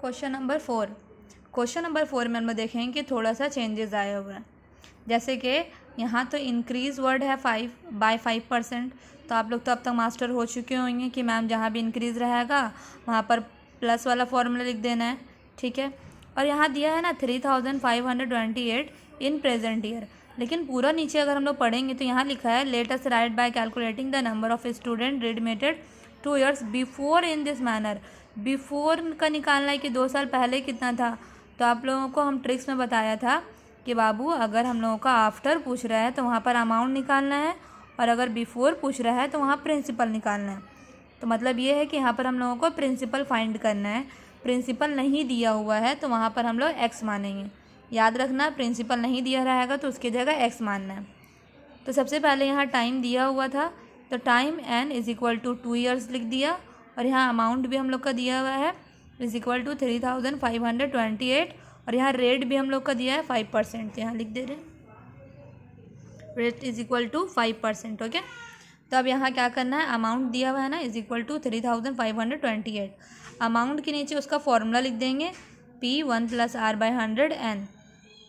Question number 4। Question number 4 में हम लोग देखेंगे कि थोड़ा सा चेंजेस आए हुए हैं। जैसे कि यहाँ तो इंक्रीज़ वर्ड है 5% तो आप लोग तो अब तक मास्टर हो चुके होंगे कि मैम जहाँ भी इंक्रीज़ रहेगा वहाँ पर प्लस वाला फॉर्मूला लिख देना है, ठीक है। और यहाँ दिया है ना 3528 इन प्रेजेंट ईयर, लेकिन पूरा नीचे अगर हम लोग पढ़ेंगे तो यहाँ लिखा है let us right bye calculating the number of student admitted 2 years before in this manner. Before का निकालना है कि 2 साल पहले कितना था। तो आप लोगों को हम ट्रिक्स में बताया था कि बाबू अगर हम लोगों का आफ्टर पूछ रहा है तो वहाँ पर अमाउंट निकालना है, और अगर बिफोर पूछ रहा है तो वहाँ प्रिंसिपल निकालना है। तो मतलब ये है कि यहाँ पर हम लोगों को प्रिंसिपल फाइंड करना है। प्रिंसिपल नहीं दिया हुआ है तो वहाँ पर हम लोग एक्स मानेंगे। याद रखना, प्रिंसिपल नहीं दिया रहेगा तो उसकी जगह एक्स मानना है। तो सबसे पहले यहाँ टाइम दिया हुआ था तो time n is equal to 2 years लिख दिया, और यहाँ अमाउंट भी हम लोग का दिया हुआ है इज इक्वल टू 3528, और यहाँ रेट भी हम लोग का दिया है 5%, तो यहाँ लिख दे रहे हैं रेट इज इक्वल टू 5%। ओके, तो अब यहाँ क्या करना है, अमाउंट दिया हुआ है ना इज इक्वल टू 3528। अमाउंट के नीचे उसका फॉर्मूला लिख देंगे P1 + R/100n।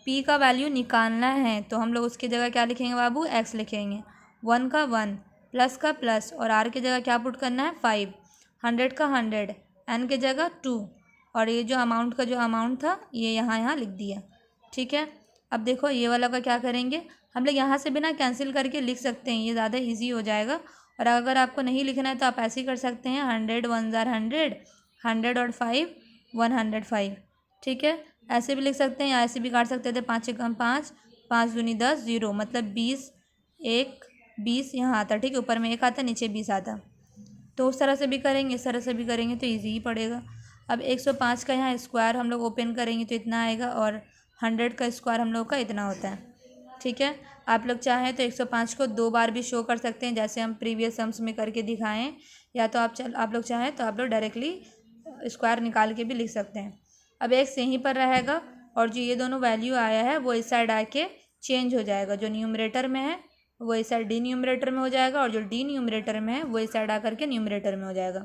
P का वैल्यू निकालना है तो हम लोग उसकी जगह क्या लिखेंगे बाबू, x लिखेंगे। 1 का 1, प्लस का प्लस, और r की जगह क्या पुट करना है 5, 100 का 100, n की जगह 2, और ये जो अमाउंट का जो अमाउंट था ये यहाँ लिख दिया, ठीक है। अब देखो ये वाला का क्या करेंगे, हम लोग यहाँ से भी ना कैंसिल करके लिख सकते हैं, ये ज़्यादा इजी हो जाएगा। और अगर आपको नहीं लिखना है तो आप ऐसे ही कर सकते हैं 100 1 जार 100, 100 और 5 105, ठीक है। ऐसे भी लिख सकते हैं या ऐसे भी काट सकते थे, 5 से कम 5, 5 दूनी 10, 0 मतलब 20, 1 20 यहाँ आता, ठीक है, ऊपर में 1 आता नीचे 20 आता। तो उस तरह से भी करेंगे, इस तरह से भी करेंगे तो इजी ही पड़ेगा। अब 105 का यहाँ स्क्वायर हम लोग ओपन करेंगे तो इतना आएगा, और 100 का स्क्वायर हम लोग का इतना होता है, ठीक है। आप लोग चाहें तो 105 को 2 बार भी शो कर सकते हैं जैसे हम प्रीवियस सम्स में करके दिखाएं, या तो आप लोग चाहें तो आप लोग डायरेक्टली स्क्वायर निकाल के भी लिख सकते हैं। अब x यहीं पर रहेगा, और जो ये दोनों वैल्यू आया है वो इस साइड आके चेंज हो जाएगा। जो न्यूमरेटर में है वो इस साइड डी न्यूमरेटर में हो जाएगा, और जो डी न्यूमरेटर में है वो इस साइड आकर के न्यूमरेटर में हो जाएगा।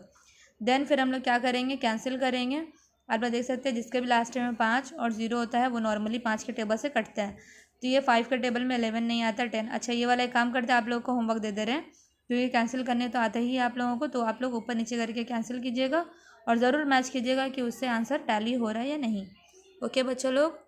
देन फिर हम लोग क्या करेंगे, कैंसिल करेंगे। आप लोग देख सकते हैं जिसके भी लास्ट में 5 और 0 होता है वो नॉर्मली 5 के टेबल से कटता है। तो ये 5 के टेबल में 11 नहीं आता, 10। अच्छा, ये वाला एक काम करते हैं, आप लोगों को होमवर्क दे रहे हैं क्योंकि कैंसिल करने तो आता ही है आप लोगों को, तो आप लोग ऊपर नीचे करके कैंसिल कीजिएगा और ज़रूर मैच कीजिएगा कि उससे आंसर टैली हो रहा है या नहीं। ओके बच्चों लोग।